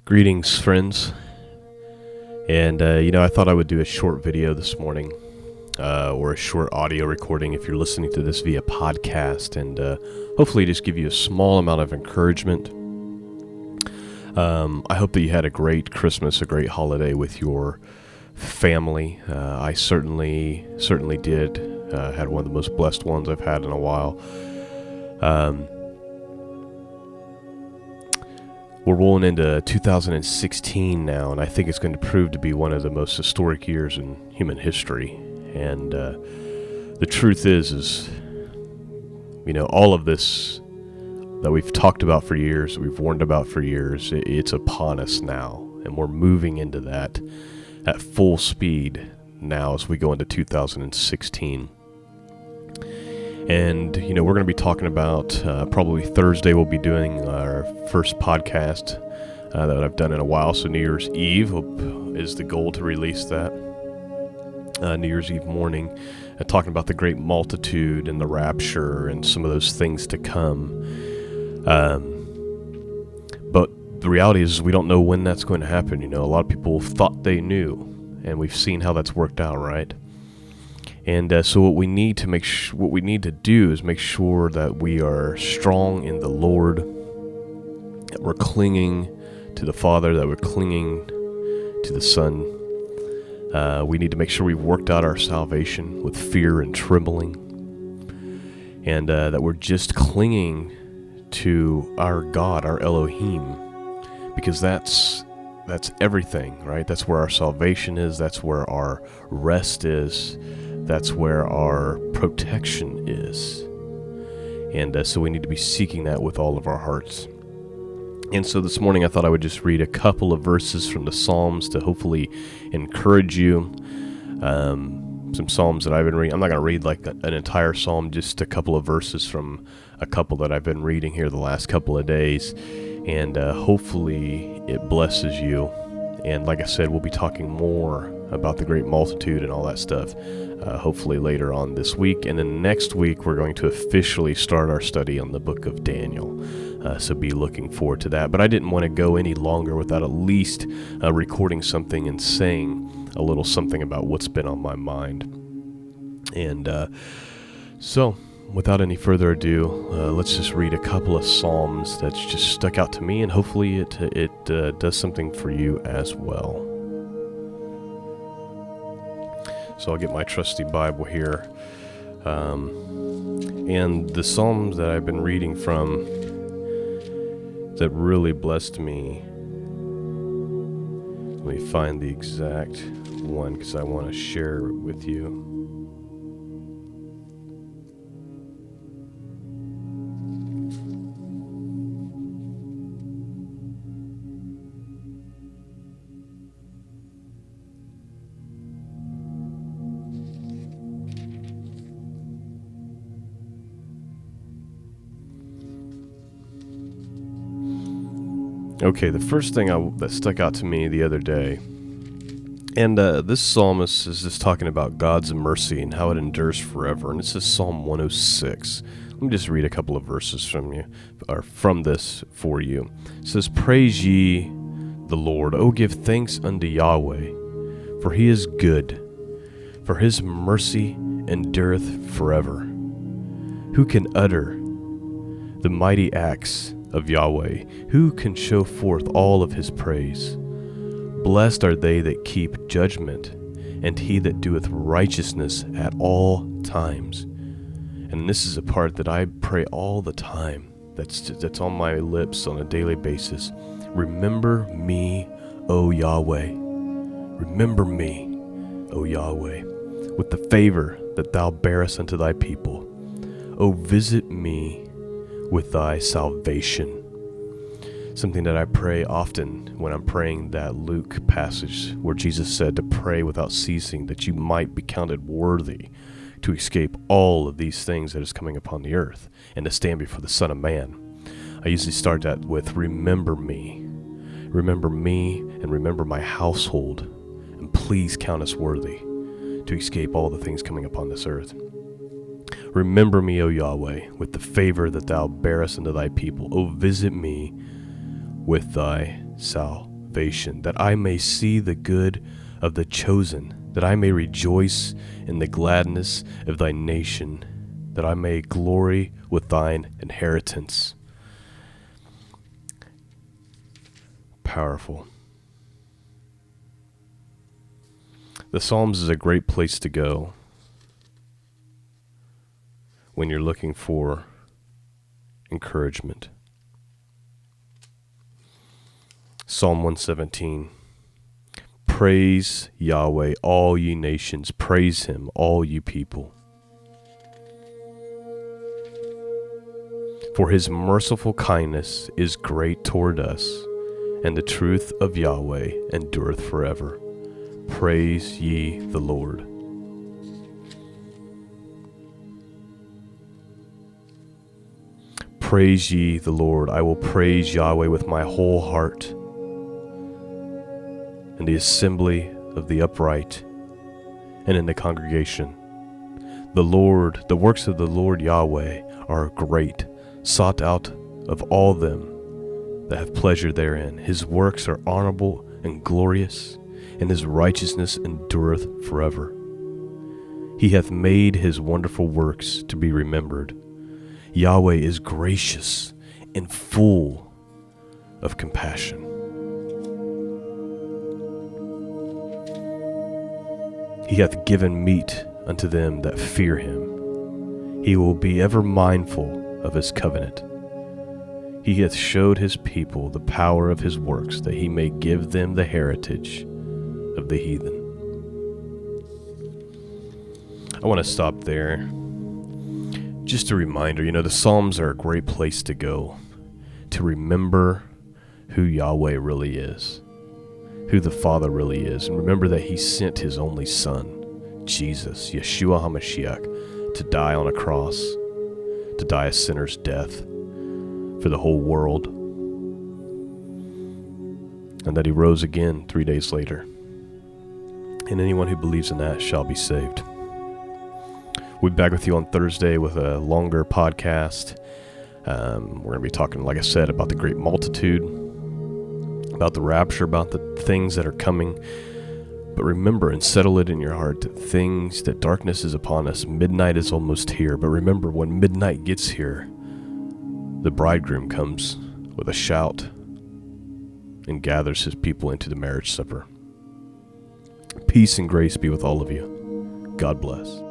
Greetings, friends. And, I thought I would do a short video this morning, or a short audio recording if you're listening to this via podcast, and hopefully just give you a small amount of encouragement. I hope that you had a great Christmas, a great holiday with your family. I certainly did. Had one of the most blessed ones I've had in a while. We're rolling into 2016 now, and I think it's going to prove to be one of the most historic years in human history. And the truth is, all of this that we've talked about for years, we've warned about for years, it's upon us now, and we're moving into that at full speed now as we go into 2016. And, we're going to be talking about, probably Thursday we'll be doing our first podcast that I've done in a while. So New Year's Eve is the goal to release that. New Year's Eve morning, talking about the great multitude and the rapture and some of those things to come. But the reality is we don't know when that's going to happen. A lot of people thought they knew, and we've seen how that's worked out, right? And so what we need to do is make sure that we are strong in the Lord, that we're clinging to the Father, that we're clinging to the Son. We need to make sure we've worked out our salvation with fear and trembling, and that we're just clinging to our God, our Elohim, because that's everything, right? That's where our salvation is. That's where our rest is. That's where our protection is. And so we need to be seeking that with all of our hearts. And so this morning I thought I would just read a couple of verses from the Psalms to hopefully encourage you. Some Psalms that I've been reading. I'm not going to read like an entire Psalm, just a couple of verses from a couple that I've been reading here the last couple of days. And hopefully it blesses you. And like I said, we'll be talking more about the great multitude and all that stuff, hopefully later on this week. And then next week, we're going to officially start our study on the book of Daniel. So be looking forward to that. But I didn't want to go any longer without at least recording something and saying a little something about what's been on my mind. And so without any further ado, let's just read a couple of Psalms that's just stuck out to me, and hopefully it does something for you as well. So I'll get my trusty Bible here. And the Psalms that I've been reading from that really blessed me, let me find the exact one because I want to share it with you. Okay, the first thing that stuck out to me the other day, and this psalmist is just talking about God's mercy and how it endures forever, and this is Psalm 106. Let me just read a couple of verses from this for you. It says, "Praise ye the Lord, O give thanks unto Yahweh, for he is good, for his mercy endureth forever. Who can utter the mighty acts of Yahweh? Who can show forth all of his praise? Blessed are they that keep judgment, and he that doeth righteousness at all times." And this is a part that I pray all the time. That's on my lips on a daily basis. Remember me, O Yahweh. Remember me, O Yahweh, with the favor that thou bearest unto thy people. O visit me with thy salvation. Something that I pray often when I'm praying that Luke passage where Jesus said to pray without ceasing, that you might be counted worthy to escape all of these things that is coming upon the earth and to stand before the Son of Man. I usually start that with remember me and remember my household, and please count us worthy to escape all the things coming upon this earth. Remember me, O Yahweh, with the favor that thou bearest unto thy people. O visit me with thy salvation. salvation, that I may see the good of the chosen, that I may rejoice in the gladness of thy nation, that I may glory with thine inheritance. Powerful. The Psalms is a great place to go when you're looking for encouragement. Psalm 117. Praise Yahweh, all ye nations. Praise him, all you people. For his merciful kindness is great toward us, and the truth of Yahweh endureth forever. Praise ye the Lord. Praise ye the Lord. I will praise Yahweh with my whole heart. In the assembly of the upright, and in the congregation. The Lord, the works of the Lord Yahweh are great, sought out of all them that have pleasure therein. His works are honorable and glorious, and his righteousness endureth forever. He hath made his wonderful works to be remembered. Yahweh is gracious and full of compassion. He hath given meat unto them that fear him. He will be ever mindful of his covenant. He hath showed his people the power of his works, that he may give them the heritage of the heathen. I want to stop there. Just a reminder, the Psalms are a great place to go to remember who Yahweh really is, who the Father really is, and remember that he sent his only Son, Jesus, Yeshua HaMashiach, to die on a cross, to die a sinner's death for the whole world, and that he rose again 3 days later. And anyone who believes in that shall be saved. We'll be back with you on Thursday with a longer podcast. We're going to be talking, like I said, about the great multitude, about the rapture, about the things that are coming. But remember and settle it in your heart that darkness is upon us. Midnight is almost here. But remember, when midnight gets here, the bridegroom comes with a shout and gathers his people into the marriage supper. Peace and grace be with all of you. God bless.